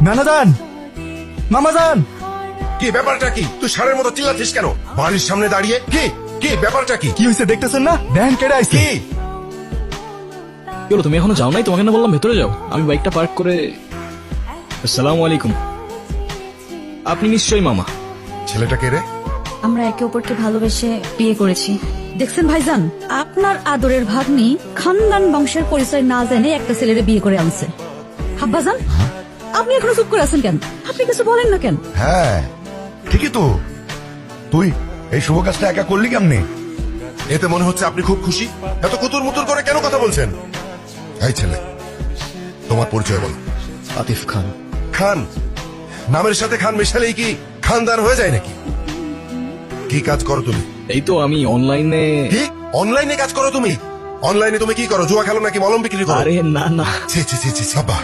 নানাজান, মামাজান, কি ব্যাপারটা কি? তুই ষাঁড়ের মতো চিল্লাচ্ছিস কেন বাড়ির সামনে দাঁড়িয়ে? কি কি ব্যাপারটা কি? কি হয়েছে দেখতেছেন না? দেখেন কেটে আইছে। কি কি হলো, তুমি এখনো যাও নাই? তোমাকে না বললাম ভেতরে যাও। আমি বাইকটা পার্ক করে। আসসালামু আলাইকুম। আপনি নিশ্চয়ই মামা। ছেলেটা কে রে? আমরা একে অপরকে ভালোবেসে বিয়ে করেছি। দেখছেন ভাইজান, আপনার আদরের ভাগ্নি খানদান বংশের পরিচয় না জেনে একটা ছেলেরে বিয়ে করে আনছে। হাব্বাজান, আপনি এখনো চুপ করে আছেন কেন? আপনি কিছু বলেন না কেন? হ্যাঁ ঠিকই তো। তুই এই শুভ কাজটা একা করলি কেমনে? এতে মনে হচ্ছে আপনি খুব খুশি। এত কুতুর মুতুর করে কেন কথা বলছেন? এই ছেলে, তোমার পরিচয় বলো। আতিফ খান। খান নামের সাথে খান মেশালেই কি খানদান হয়ে যায় নাকি? কি কাজ করো তুমি? এই তো আমি অনলাইনে। কি অনলাইনে কাজ করো তুমি? অনলাইনে তুমি কি করো? জুয়া খেলো নাকি মলম বিক্রি করো? আরে না না। ছি ছি ছি ছি, আব্বা